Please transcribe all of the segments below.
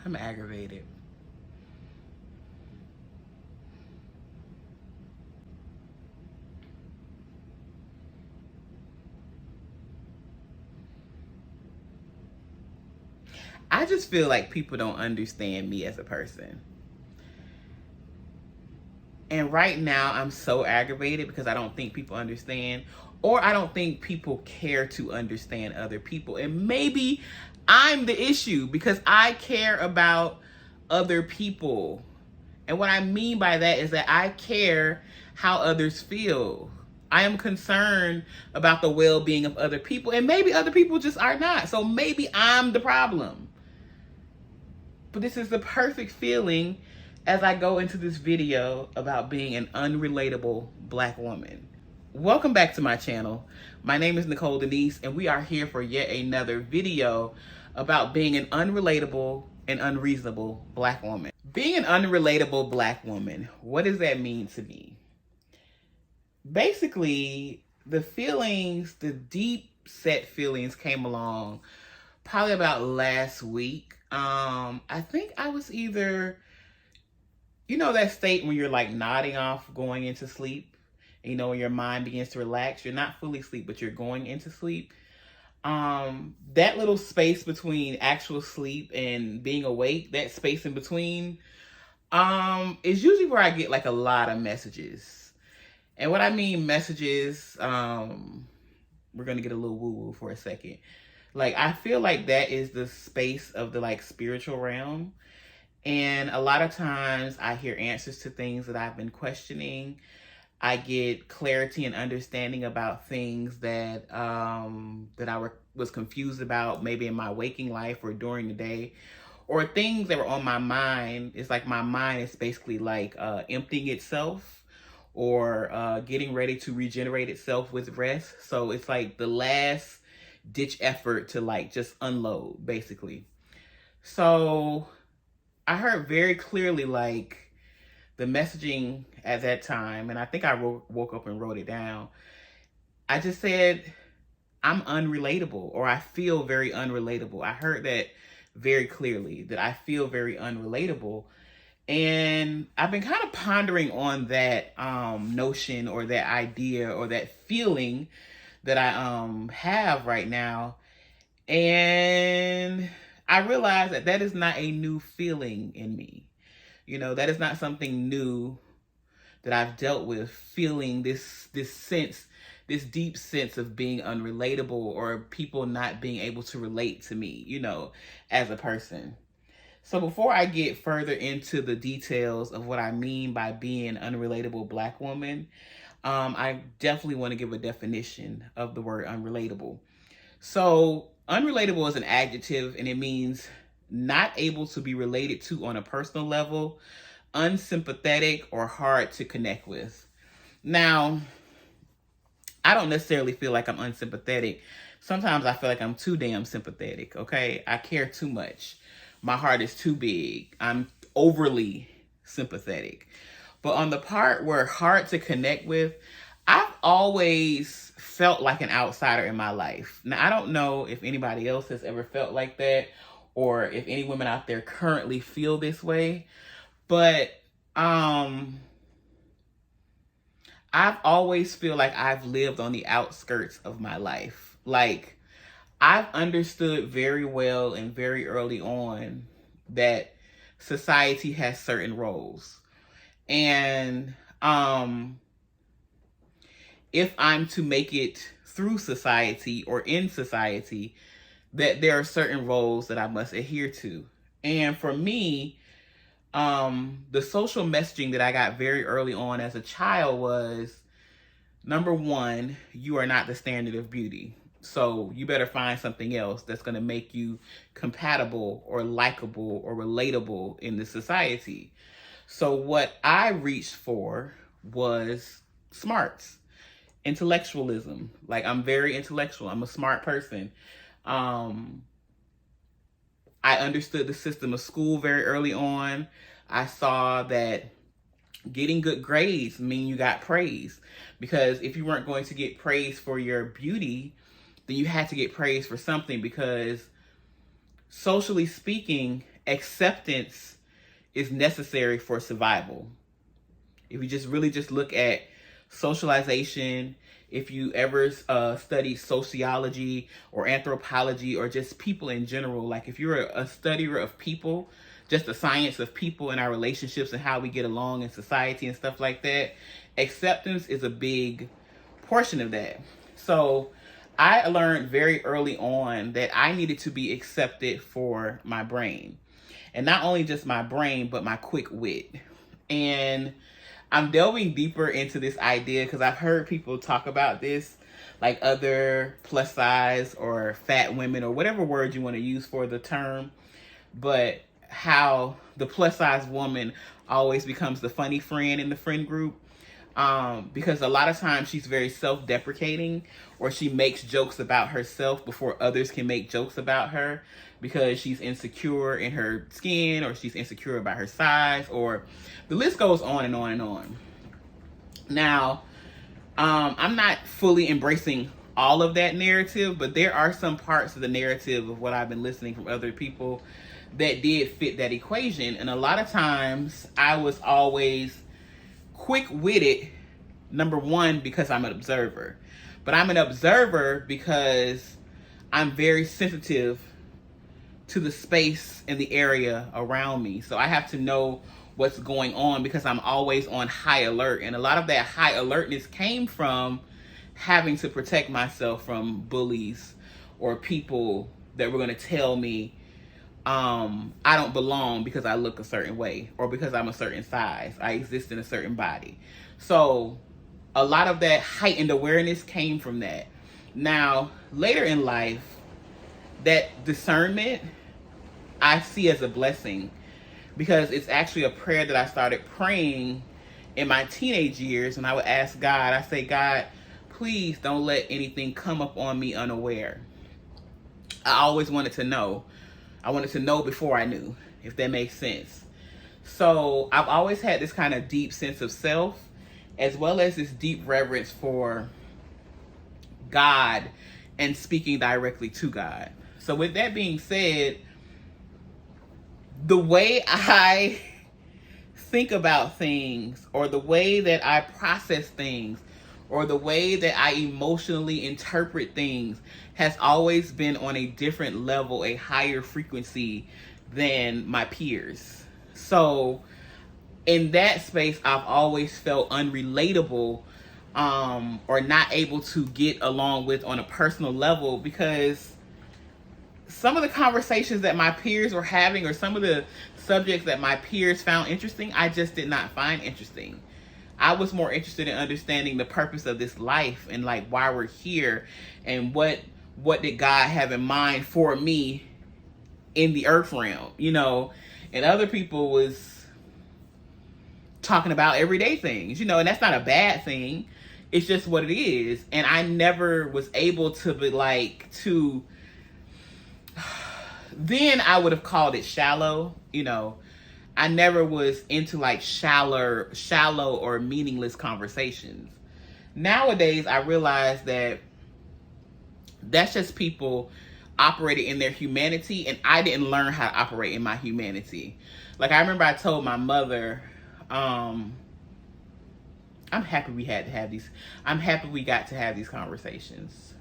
I'm aggravated. I just feel like people don't understand me as a person. And right now I'm so aggravated because I don't think people understand, or I don't think people care to understand other people. And maybe I'm the issue because I care about other people. And what I mean by that is that I care how others feel. I am concerned about the well-being of other people, and maybe other people just are not. So maybe I'm the problem. But this is the perfect feeling as I go into this video about being an unrelatable Black woman. Welcome back to my channel. My name is Nicole Denise, and we are here for yet another video about being an unrelatable and unreasonable Black woman. Being an unrelatable Black woman, what does that mean to me? Basically, the feelings, the deep set feelings came along probably about last week. I think I was either, that state when you're like nodding off going into sleep, when your mind begins to relax. You're not fully asleep, but you're going into sleep. That little space between actual sleep and being awake, that space in between, is usually where I get like a lot of messages. And what I mean messages, we're gonna get a little woo-woo for a second. Like, I feel like that is the space of the like spiritual realm. And a lot of times I hear answers to things that I've been questioning. I get clarity and understanding about things that was confused about, maybe in my waking life or during the day, or things that were on my mind. It's like my mind is basically like emptying itself, or getting ready to regenerate itself with rest. So it's like the last ditch effort to like just unload, basically. So I heard very clearly like the messaging at that time, and I think I woke up and wrote it down. I just said, I'm unrelatable, or I feel very unrelatable. I heard that very clearly, that I feel very unrelatable. And I've been kind of pondering on that notion, or that idea, or that feeling that I have right now. And I realized that that is not a new feeling in me. That is not something new that I've dealt with, feeling this sense, this deep sense of being unrelatable, or people not being able to relate to me, as a person. So before I get further into the details of what I mean by being an unrelatable Black woman, I definitely want to give a definition of the word unrelatable. So unrelatable is an adjective, and it means not able to be related to on a personal level, unsympathetic, or hard to connect with. Now, I don't necessarily feel like I'm unsympathetic. Sometimes I feel like I'm too damn sympathetic, okay? I care too much. My heart is too big. I'm overly sympathetic. But on the part where hard to connect with, I've always felt like an outsider in my life. Now, I don't know if anybody else has ever felt like that, or if any women out there currently feel this way. But I've always feel like I've lived on the outskirts of my life. Like, I've understood very well and very early on that society has certain roles. And if I'm to make it through society or in society, that there are certain roles that I must adhere to. And for me, the social messaging that I got very early on as a child was, number one, you are not the standard of beauty. So you better find something else that's going to make you compatible or likable or relatable in the society. So what I reached for was smarts, intellectualism. Like, I'm very intellectual. I'm a smart person. I understood the system of school very early on. I saw that getting good grades mean you got praise, because if you weren't going to get praise for your beauty, then you had to get praise for something, because socially speaking, acceptance is necessary for survival. If you just really just look at socialization, if you ever study sociology or anthropology or just people in general, like if you're a studier of people, just the science of people and our relationships and how we get along in society and stuff like that, acceptance is a big portion of that. So I learned very early on that I needed to be accepted for my brain. And not only just my brain, but my quick wit. And I'm delving deeper into this idea because I've heard people talk about this, like other plus size or fat women or whatever word you want to use for the term, but how the plus size woman always becomes the funny friend in the friend group. Because a lot of times she's very self-deprecating, or she makes jokes about herself before others can make jokes about her because she's insecure in her skin, or she's insecure about her size, or the list goes on and on and on. Now, I'm not fully embracing all of that narrative, but there are some parts of the narrative of what I've been listening from other people that did fit that equation. And a lot of times I was always quick-witted, number one, because I'm an observer. But I'm an observer because I'm very sensitive to the space and the area around me. So I have to know what's going on because I'm always on high alert. And a lot of that high alertness came from having to protect myself from bullies or people that were going to tell me I don't belong because I look a certain way or because I'm a certain size. I exist in a certain body. So a lot of that heightened awareness came from that. Now, later in life, that discernment I see as a blessing because it's actually a prayer that I started praying in my teenage years. And I would ask God, I say, God, please don't let anything come up on me unaware. I always wanted to know. I wanted to know before I knew, if that makes sense. So I've always had this kind of deep sense of self, as well as this deep reverence for God and speaking directly to God. So with that being said, the way I think about things, or the way that I process things, or the way that I emotionally interpret things has always been on a different level, a higher frequency than my peers. So in that space, I've always felt unrelatable, or not able to get along with on a personal level, because some of the conversations that my peers were having, or some of the subjects that my peers found interesting, I just did not find interesting. I was more interested in understanding the purpose of this life and like why we're here and what did God have in mind for me in the earth realm, you know. And other people was talking about everyday things, you know, and that's not a bad thing. It's just what it is. And I never was able to be like then I would have called it shallow, you know. I never was into like shallow or meaningless conversations. Nowadays, I realize that that's just people operating in their humanity, and I didn't learn how to operate in my humanity. Like I remember I told my mother, I'm happy we got to have these conversations.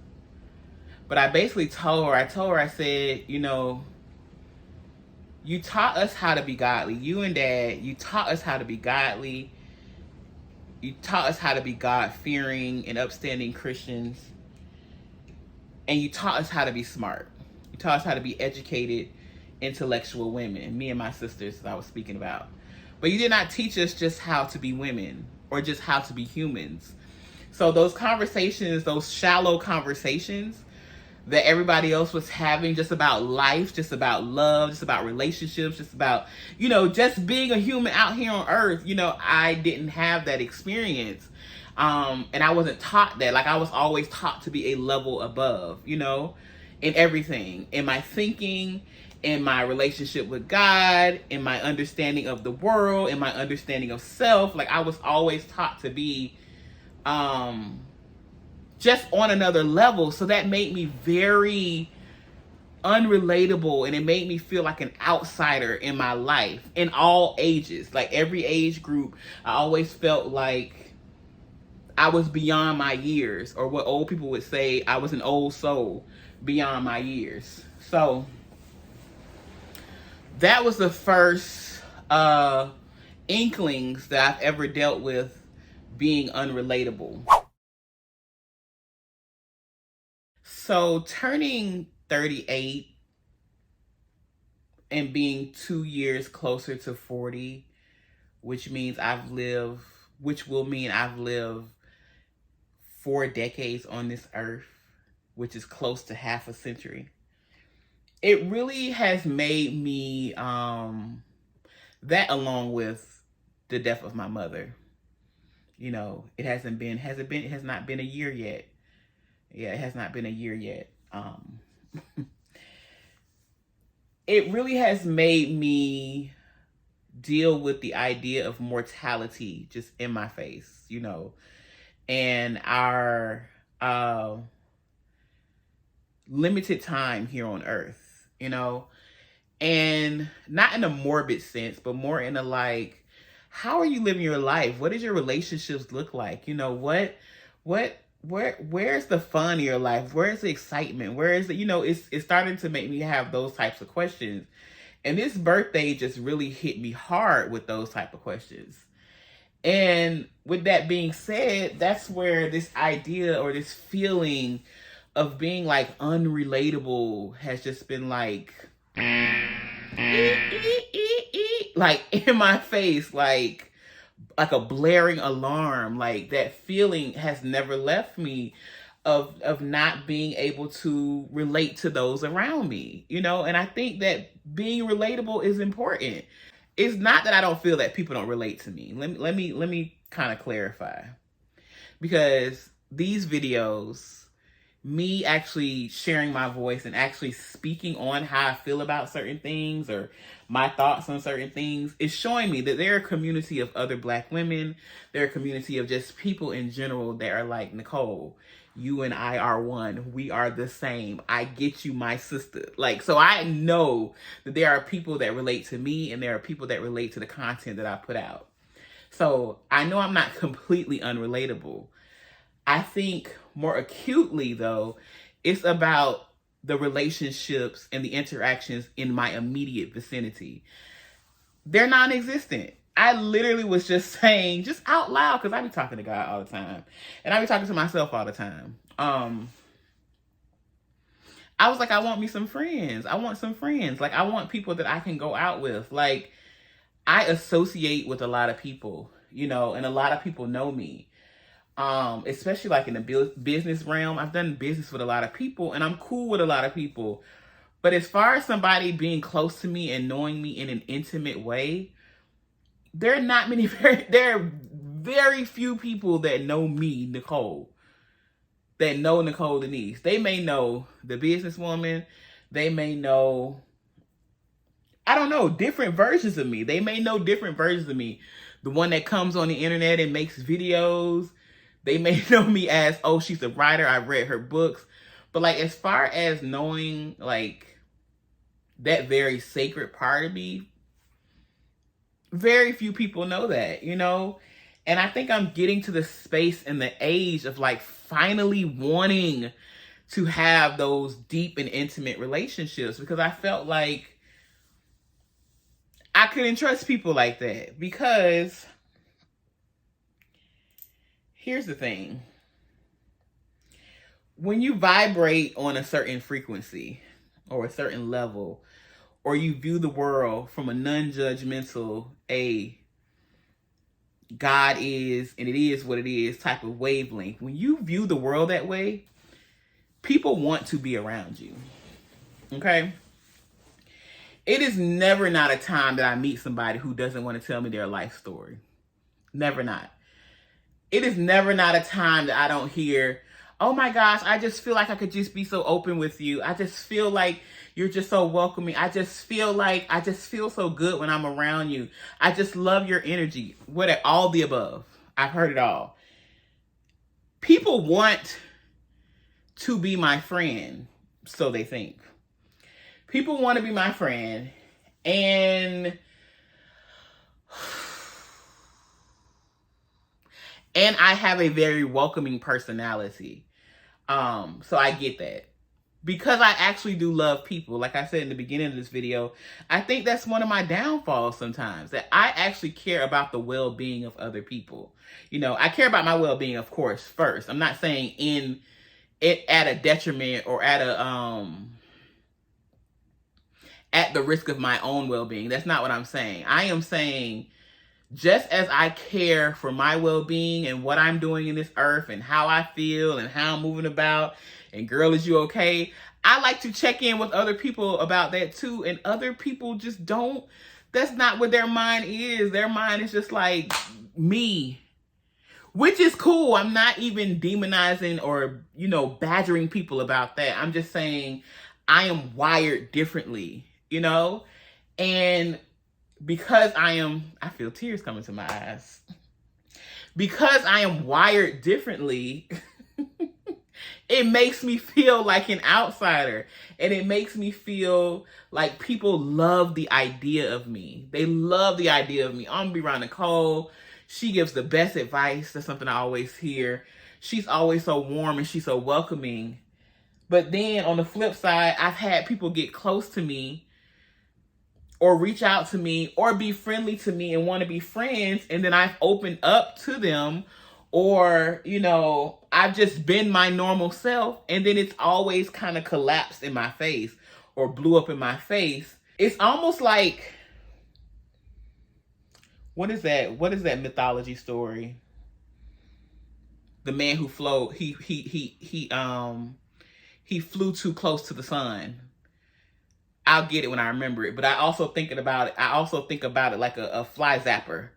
But I basically told her, I said, you know, you taught us how to be godly. You and Dad, you taught us how to be godly. You taught us how to be God-fearing and upstanding Christians. And you taught us how to be smart. You taught us how to be educated, intellectual women. Me and my sisters, that I was speaking about. But you did not teach us just how to be women or just how to be humans. So those conversations, those shallow conversations that everybody else was having, just about life, just about love, just about relationships, just about, you know, just being a human out here on earth, you know, I didn't have that experience. And I wasn't taught that. Like I was always taught to be a level above, you know, in everything, in my thinking, in my relationship with God, in my understanding of the world, in my understanding of self. Like I was always taught to be, just on another level. So that made me very unrelatable, and it made me feel like an outsider in my life in all ages, like every age group. I always felt like I was beyond my years, or what old people would say, I was an old soul beyond my years. So that was the first inklings that I've ever dealt with being unrelatable. So turning 38 and being 2 years closer to 40, which will mean I've lived 4 decades on this earth, which is close to half a century. It really has made me, that along with the death of my mother, it has not been a year yet. Yeah, it has not been a year yet. It really has made me deal with the idea of mortality just in my face, and our limited time here on earth, and not in a morbid sense, but more in a like, how are you living your life? What does your relationships look like? Where's the fun in your life? Where's the excitement? Where is it? It's starting to make me have those types of questions. And this birthday just really hit me hard with those type of questions. And with that being said, that's where this idea or this feeling of being like unrelatable has just been like in my face, like a blaring alarm. Like that feeling has never left me of not being able to relate to those around me, and I think that being relatable is important. It's not that I don't feel that people don't relate to me. Let me kind of clarify, because these videos, me actually sharing my voice and actually speaking on how I feel about certain things or my thoughts on certain things, is showing me that there are a community of other Black women. There are a community of just people in general that are like, Nicole, you and I are one. We are the same. I get you, my sister. Like, so I know that there are people that relate to me, and there are people that relate to the content that I put out. So I know I'm not completely unrelatable. I think more acutely, though, it's about the relationships and the interactions in my immediate vicinity. They're non-existent. I literally was just saying, just out loud, because I be talking to God all the time, and I be talking to myself all the time. I was like, I want me some friends. I want some friends. Like, I want people that I can go out with. Like, I associate with a lot of people, and a lot of people know me. Especially like in the business realm. I've done business with a lot of people, and I'm cool with a lot of people. But as far as somebody being close to me and knowing me in an intimate way, there are very few people that know me, Nicole, that know Nicole Denise. They may know the businesswoman. They may know, I don't know, different versions of me. They may know different versions of me. The one that comes on the internet and makes videos. They may know me as, oh, she's a writer. I've read her books. But like, as far as knowing like that very sacred part of me, very few people know that, And I think I'm getting to the space and the age of like finally wanting to have those deep and intimate relationships, because I felt like I couldn't trust people like that. Because here's the thing. When you vibrate on a certain frequency or a certain level, or you view the world from a non-judgmental, God is and it is what it is type of wavelength, when you view the world that way, people want to be around you. Okay? It is never not a time that I meet somebody who doesn't want to tell me their life story. Never not. It is never not a time that I don't hear, oh my gosh, I just feel like I could just be so open with you. I just feel like you're just so welcoming. I just feel so good when I'm around you. I just love your energy. All the above. I've heard it all. People want to be my friend, so they think. People want to be my friend, and I have a very welcoming personality. So I get that. Because I actually do love people, like I said in the beginning of this video, I think that's one of my downfalls sometimes, that I actually care about the well-being of other people. You know, I care about my well-being, of course, first. I'm not saying in it at a detriment or at the risk of my own well-being. That's not what I'm saying. I am saying, just as I care for my well-being and what I'm doing in this earth and how I feel and how I'm moving about, and girl, is you okay? I like to check in with other people about that too. And other people just don't, that's not what their mind is. Their mind is just like me, which is cool. I'm not even demonizing or, you know, badgering people about that. I'm just saying I am wired differently, you know? And because I feel tears coming to my eyes. Because I am wired differently, it makes me feel like an outsider. And it makes me feel like people love the idea of me. They love the idea of me. I'm gonna be around Nicole. She gives the best advice. That's something I always hear. She's always so warm and she's so welcoming. But then on the flip side, I've had people get close to me or reach out to me or be friendly to me and want to be friends. And then I've opened up to them, or, you know, I've just been my normal self. And then it's always kind of collapsed in my face or blew up in my face. It's almost like, what is that? What is that mythology story? The man who flew, he flew too close to the sun. I'll get it when I remember it. But I also think about it like a fly zapper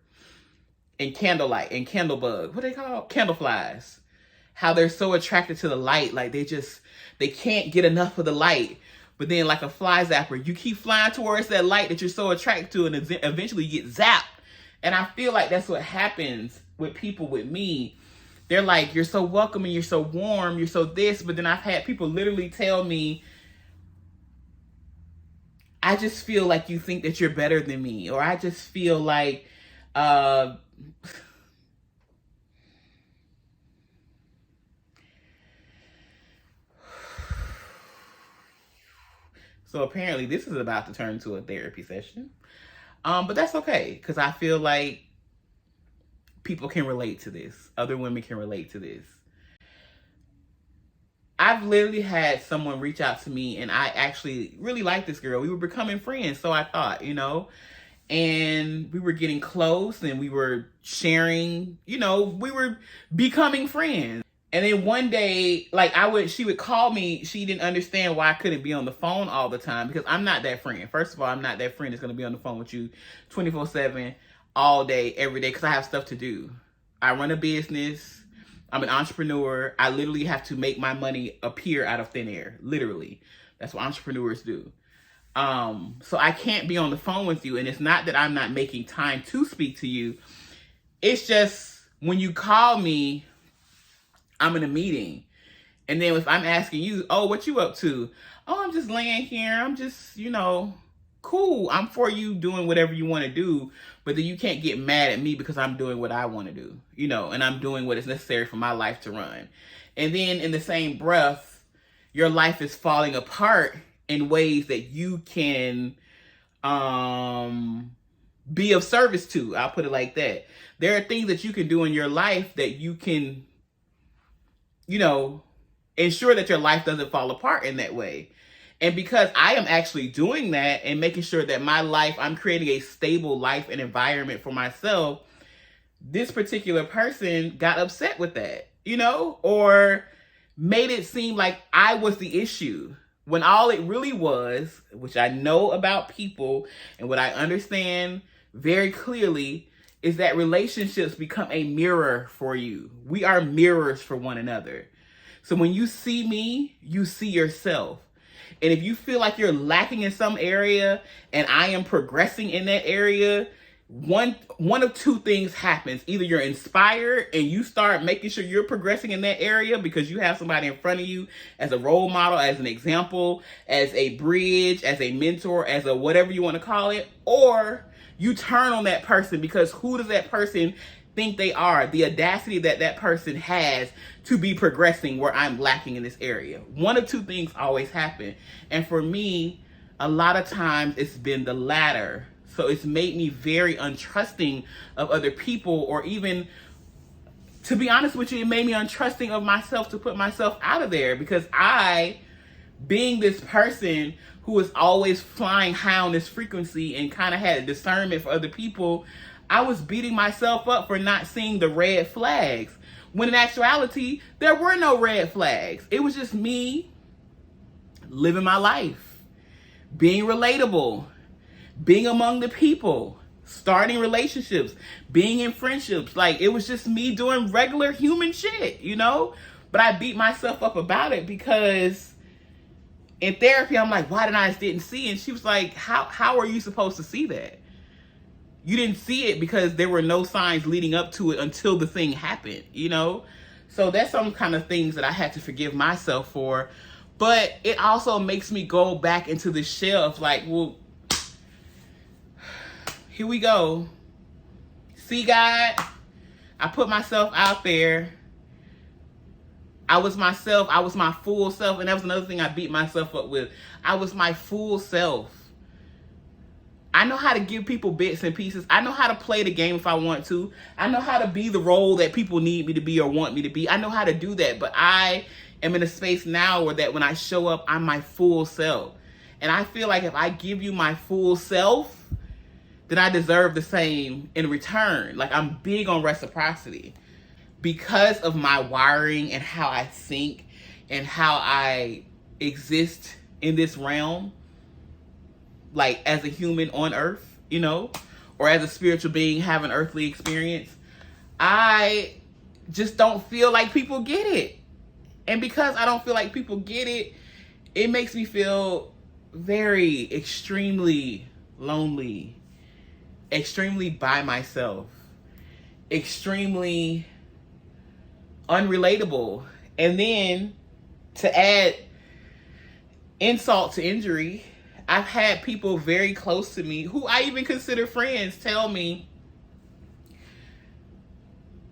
and candlelight and candlebug. What do they call? Candle flies. How they're so attracted to the light. Like they can't get enough of the light. But then like a fly zapper, you keep flying towards that light that you're so attracted to, and eventually you get zapped. And I feel like that's what happens with people with me. They're like, you're so welcoming, you're so warm, you're so this. But then I've had people literally tell me, I just feel like you think that you're better than me. Or I just feel like, so apparently this is about to turn into a therapy session. But that's okay, because I feel like people can relate to this. Other women can relate to this. I've literally had someone reach out to me, and I actually really like this girl. We were becoming friends, so I thought, you know, and we were getting close and we were sharing, you know, we were becoming friends. And then one day, like she would call me. She didn't understand why I couldn't be on the phone all the time, because I'm not that friend. First of all, I'm not that friend that's going to be on the phone with you 24/7, all day, every day, because I have stuff to do. I run a business. I'm an entrepreneur. I literally have to make my money appear out of thin air. Literally. That's what entrepreneurs do. So I can't be on the phone with you. And it's not that I'm not making time to speak to you. It's just when you call me, I'm in a meeting. And then if I'm asking you, oh, what you up to? Oh, I'm just laying here. I'm just, you know, cool. I'm for you doing whatever you want to do. But then you can't get mad at me because I'm doing what I want to do, you know, and I'm doing what is necessary for my life to run. And then in the same breath, your life is falling apart in ways that you can be of service to. I'll put it like that. There are things that you can do in your life that you can, you know, ensure that your life doesn't fall apart in that way. And because I am actually doing that and making sure that my life, I'm creating a stable life and environment for myself, this particular person got upset with that, you know, or made it seem like I was the issue, when all it really was, which I know about people and what I understand very clearly, is that relationships become a mirror for you. We are mirrors for one another. So when you see me, you see yourself. And if you feel like you're lacking in some area and I am progressing in that area, one of two things happens. Either you're inspired and you start making sure you're progressing in that area because you have somebody in front of you as a role model, as an example, as a bridge, as a mentor, as a whatever you want to call it, or you turn on that person because who does that person think they are? The audacity that that person has to be progressing where I'm lacking in this area. One of two things always happen. And for me, a lot of times it's been the latter. So it's made me very untrusting of other people, or even, to be honest with you, it made me untrusting of myself to put myself out of there, because being this person who is always flying high on this frequency and kind of had a discernment for other people, I was beating myself up for not seeing the red flags. When in actuality, there were no red flags. It was just me living my life, being relatable, being among the people, starting relationships, being in friendships. Like, it was just me doing regular human shit, you know? But I beat myself up about it because in therapy, I'm like, why didn't see? And she was like, how are you supposed to see that? You didn't see it because there were no signs leading up to it until the thing happened, you know? So that's some kind of things that I had to forgive myself for. But it also makes me go back into the shell of like, well, here we go. See, God, I put myself out there. I was myself. I was my full self. And that was another thing I beat myself up with. I was my full self. I know how to give people bits and pieces. I know how to play the game if I want to. I know how to be the role that people need me to be or want me to be. I know how to do that. But I am in a space now where that when I show up, I'm my full self. And I feel like if I give you my full self, then I deserve the same in return. Like, I'm big on reciprocity. Because of my wiring and how I think and how I exist in this realm, like as a human on earth, you know, or as a spiritual being having earthly experience, I just don't feel like people get it. And because I don't feel like people get it, it makes me feel very extremely lonely, extremely by myself, extremely unrelatable. And then to add insult to injury, I've had people very close to me who I even consider friends tell me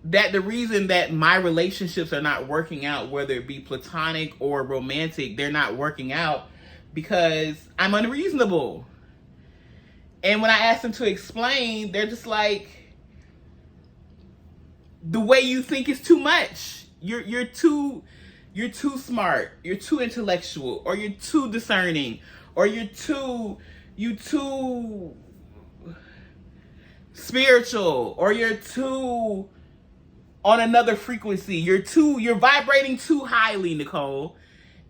that the reason that my relationships are not working out, whether it be platonic or romantic, they're not working out because I'm unreasonable. And when I ask them to explain, they're just like, the way you think is too much. You're too smart, you're too intellectual, or you're too discerning, or you're too spiritual, or you're too on another frequency. You're vibrating too highly, Nicole.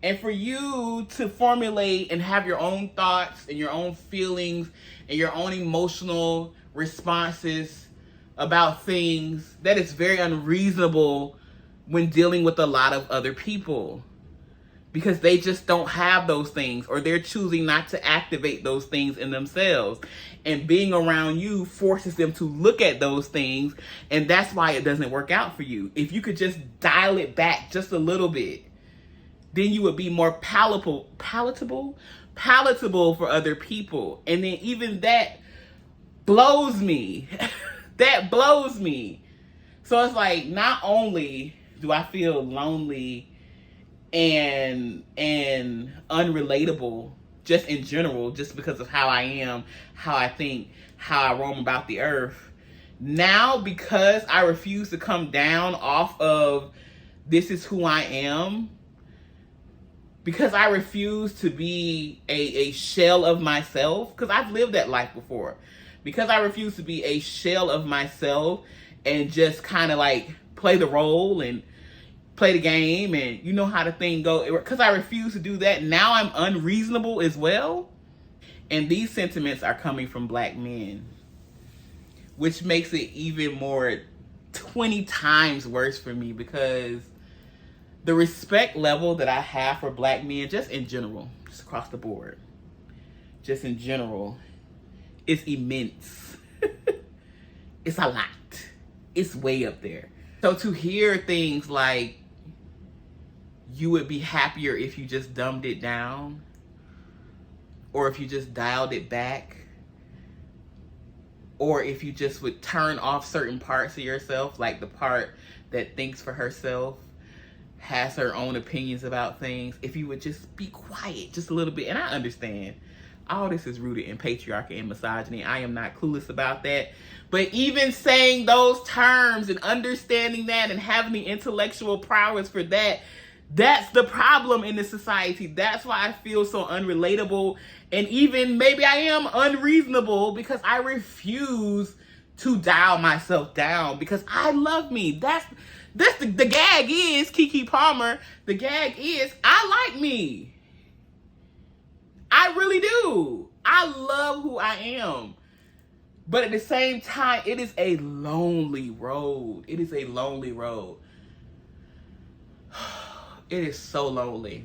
And for you to formulate and have your own thoughts and your own feelings and your own emotional responses about things, that is very unreasonable when dealing with a lot of other people, because they just don't have those things, or they're choosing not to activate those things in themselves. And being around you forces them to look at those things, and that's why it doesn't work out for you. If you could just dial it back just a little bit, then you would be more palatable for other people. And then even that blows me. That blows me. So it's like, not only do I feel lonely and unrelatable just in general, just because of how I am, how I think, how I roam about the earth. Now, because I refuse to come down off of this is who I am, because I refuse to be a shell of myself, because I've lived that life before. Because I refuse to be a shell of myself and just kind of like play the role and play the game and you know how the thing go. Because I refuse to do that, now I'm unreasonable as well. And these sentiments are coming from Black men, which makes it even more 20 times worse for me, because the respect level that I have for Black men, just in general, just across the board, just in general, is immense. it's a lot. It's way up there. So to hear things like, you would be happier if you just dumbed it down, or if you just dialed it back, or if you just would turn off certain parts of yourself, like the part that thinks for herself, has her own opinions about things, if you would just be quiet just a little bit. And I understand all this is rooted in patriarchy and misogyny. I am not clueless about that. But even saying those terms and understanding that and having the intellectual prowess for that, that's the problem in this society. That's why I feel so unrelatable. And even maybe I am unreasonable, because I refuse to dial myself down, because I love me. That's the gag is, Keke Palmer, the gag is, I like me. I really do. I love who I am. But at the same time, it is a lonely road. It is a lonely road. It is so lonely.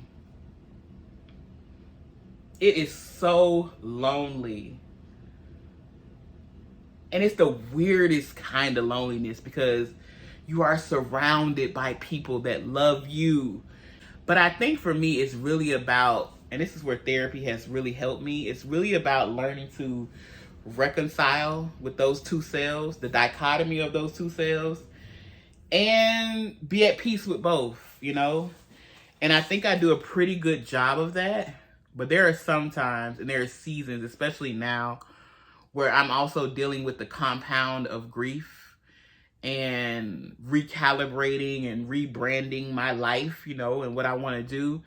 It is so lonely. And it's the weirdest kind of loneliness, because you are surrounded by people that love you. But I think for me, it's really about, and this is where therapy has really helped me, it's really about learning to reconcile with those two selves, the dichotomy of those two selves, and be at peace with both, you know? And I think I do a pretty good job of that. But there are some times, and there are seasons, especially now, where I'm also dealing with the compound of grief and recalibrating and rebranding my life, you know, and what I want to do.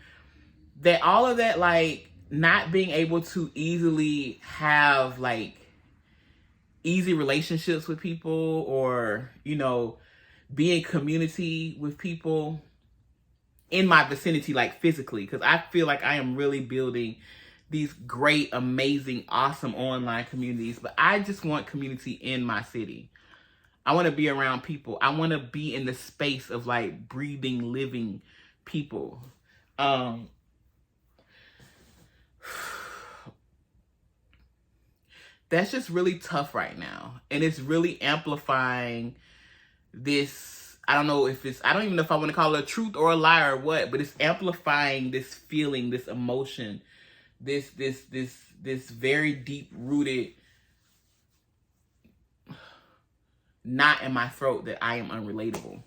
That all of that, like, not being able to easily have, like, easy relationships with people, or, you know, be in community with people in my vicinity, like physically, because I feel like I am really building these great, amazing, awesome online communities, but I just want community in my city. I want to be around people. I want to be in the space of, like, breathing, living people. That's just really tough right now. And it's really amplifying this, I don't know if it's, I don't even know if I want to call it a truth or a lie or what, but it's amplifying this feeling, this emotion, this very deep rooted knot in my throat that I am unrelatable.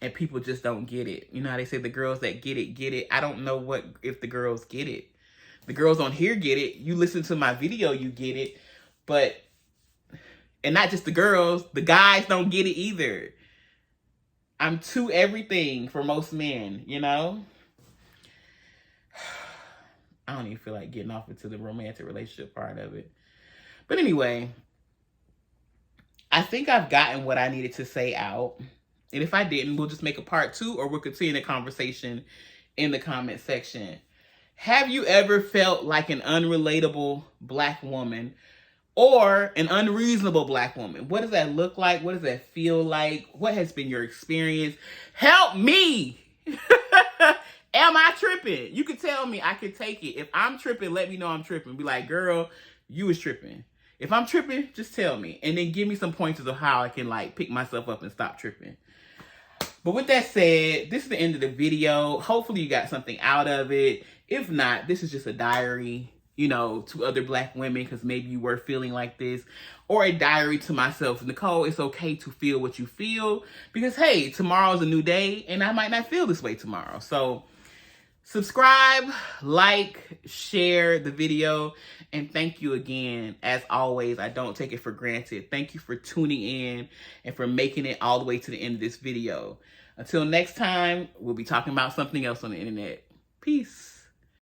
And people just don't get it. You know how they say the girls that get it. I don't know what if the girls get it. The girls on here get it. You listen to my video, you get it. But, and not just the girls, the guys don't get it either. I'm too everything for most men, you know? I don't even feel like getting off into the romantic relationship part of it. But anyway, I think I've gotten what I needed to say out. And if I didn't, we'll just make a part 2, or we'll continue the conversation in the comment section. Have you ever felt like an unrelatable Black woman, or an unreasonable Black woman? What does that look like? What does that feel like? What has been your experience? Help me! Am I tripping? You can tell me. I can take it. If I'm tripping, let me know I'm tripping. Be like, girl, you was tripping. If I'm tripping, just tell me. And then give me some pointers of how I can, like, pick myself up and stop tripping. But with that said, this is the end of the video. Hopefully you got something out of it. If not, this is just a diary, you know, to other Black women, because maybe you were feeling like this, or a diary to myself. Nicole, it's okay to feel what you feel, because, hey, tomorrow's a new day, and I might not feel this way tomorrow. So subscribe, like, share the video, and thank you again. As always, I don't take it for granted. Thank you for tuning in and for making it all the way to the end of this video. Until next time, we'll be talking about something else on the internet. Peace.